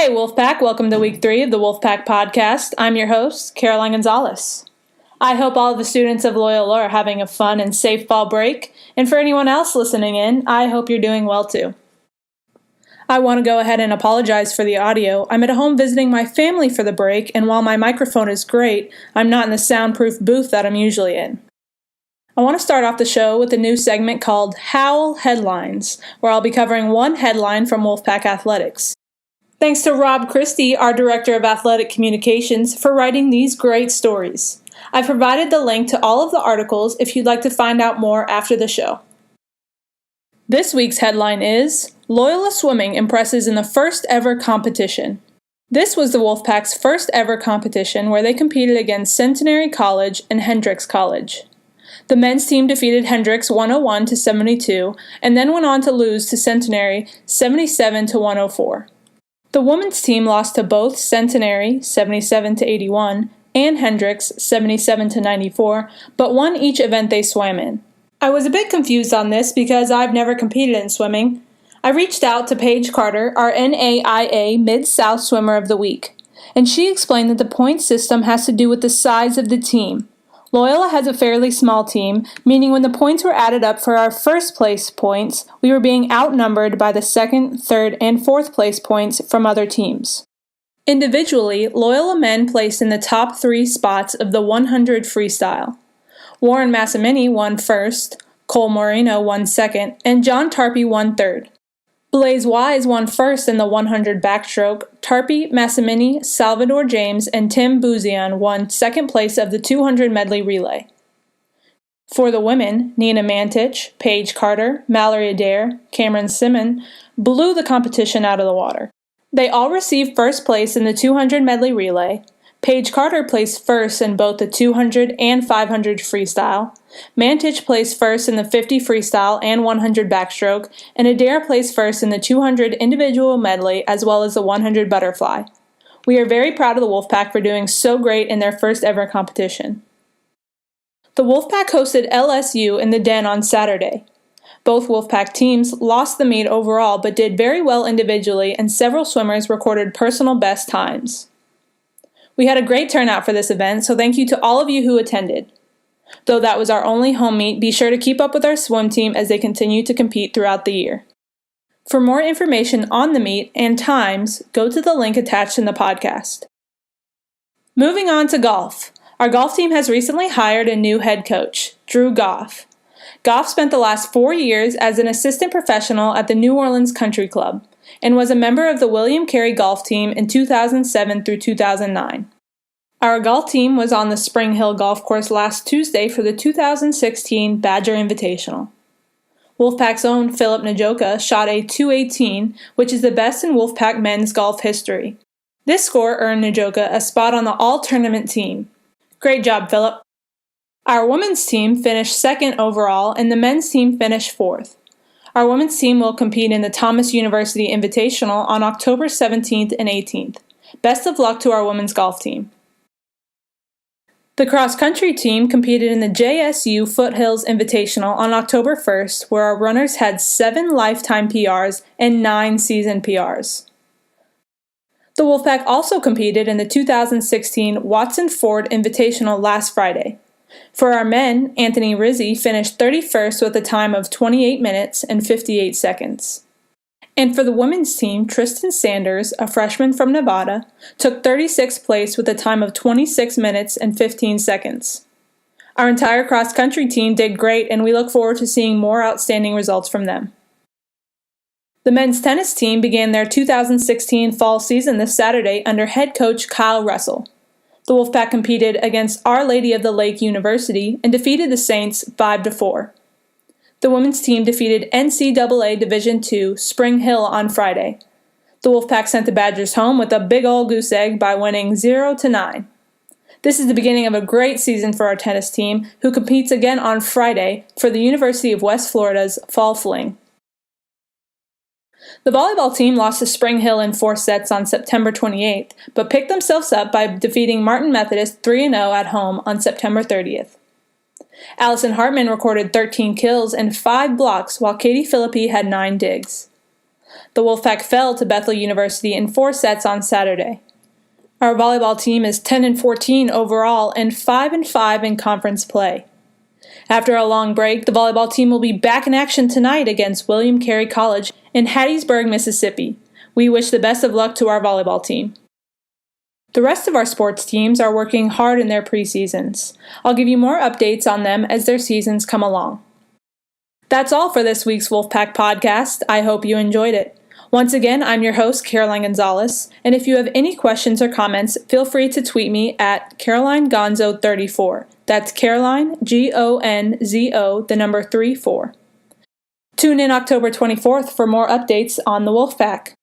Hey Wolfpack, welcome to week 3 of the Wolfpack podcast. I'm your host, Caroline Gonzalez. I hope all of the students of Loyola are having a fun and safe fall break, and for anyone else listening in, I hope you're doing well too. I want to go ahead and apologize for the audio. I'm at home visiting my family for the break, and while my microphone is great, I'm not in the soundproof booth that I'm usually in. I want to start off the show with a new segment called Howl Headlines, where I'll be covering one headline from Wolfpack Athletics. Thanks to Rob Christie, our Director of Athletic Communications, for writing these great stories. I've provided the link to all of the articles if you'd like to find out more after the show. This week's headline is, Loyola Swimming impresses in the first ever competition. This was the Wolfpack's first ever competition where they competed against Centenary College and Hendrix College. The men's team defeated Hendrix 101-72 and then went on to lose to Centenary 77-104. The women's team lost to both Centenary 77-81 and Hendrix 77-94, but won each event they swam in. I was a bit confused on this because I've never competed in swimming. I reached out to Paige Carter, our NAIA Mid-South Swimmer of the Week, and she explained that the point system has to do with the size of the team. Loyola has a fairly small team, meaning when the points were added up for our first place points, we were being outnumbered by the second, third, and fourth place points from other teams. Individually, Loyola men placed in the top 3 spots of the 100 freestyle. Warren Massimini won first, Cole Moreno won second, and John Tarpey won third. Blaze Wise won first in the 100 backstroke. Tarpey, Massimini, Salvador James, and Tim Buzian won second place of the 200 medley relay. For the women, Nina Mantich, Paige Carter, Mallory Adair, Cameron Simon blew the competition out of the water. They all received first place in the 200 medley relay. Paige Carter placed first in both the 200 and 500 freestyle. Mantich placed first in the 50 freestyle and 100 backstroke, and Adair placed first in the 200 individual medley as well as the 100 butterfly. We are very proud of the Wolfpack for doing so great in their first ever competition. The Wolfpack hosted LSU in the Den on Saturday. Both Wolfpack teams lost the meet overall but did very well individually, and several swimmers recorded personal best times. We had a great turnout for this event, so thank you to all of you who attended. Though that was our only home meet, be sure to keep up with our swim team as they continue to compete throughout the year. For more information on the meet and times, go to the link attached in the podcast. Moving on to golf. Our golf team has recently hired a new head coach, Drew Goff. Goff spent the last 4 years as an assistant professional at the New Orleans Country Club, and was a member of the William Carey golf team in 2007 through 2009. Our golf team was on the Spring Hill Golf Course last Tuesday for the 2016 Badger Invitational. Wolfpack's own Philip Njoka shot a .218, which is the best in Wolfpack men's golf history. This score earned Njoka a spot on the all-tournament team. Great job, Philip. Our women's team finished second overall, and the men's team finished 4th. Our women's team will compete in the Thomas University Invitational on October 17th and 18th. Best of luck to our women's golf team. The cross-country team competed in the JSU Foothills Invitational on October 1st, where our runners had 7 lifetime PRs and 9 season PRs. The Wolfpack also competed in the 2016 Watson Ford Invitational last Friday. For our men, Anthony Rizzi finished 31st with a time of 28 minutes and 58 seconds. And for the women's team, Tristan Sanders, a freshman from Nevada, took 36th place with a time of 26 minutes and 15 seconds. Our entire cross-country team did great, and we look forward to seeing more outstanding results from them. The men's tennis team began their 2016 fall season this Saturday under head coach Kyle Russell. The Wolfpack competed against Our Lady of the Lake University and defeated the Saints 5-4. The women's team defeated NCAA Division II Spring Hill on Friday. The Wolfpack sent the Badgers home with a big ol' goose egg by winning 0-9. This is the beginning of a great season for our tennis team, who competes again on Friday for the University of West Florida's Fall Fling. The volleyball team lost to Spring Hill in 4 sets on September 28th, but picked themselves up by defeating Martin Methodist 3-0 at home on September 30th. Allison Hartman recorded 13 kills and 5 blocks, while Katie Philippi had 9 digs. The Wolfpack fell to Bethel University in 4 sets on Saturday. Our volleyball team is 10-14 overall and 5-5 in conference play. After a long break, the volleyball team will be back in action tonight against William Carey College in Hattiesburg, Mississippi. We wish the best of luck to our volleyball team. The rest of our sports teams are working hard in their preseasons. I'll give you more updates on them as their seasons come along. That's all for this week's Wolfpack podcast. I hope you enjoyed it. Once again, I'm your host, Caroline Gonzalez, and if you have any questions or comments, feel free to tweet me at CarolineGonzo34. That's Caroline, Gonzo, the number 34. Tune in October 24th for more updates on the Wolfpack.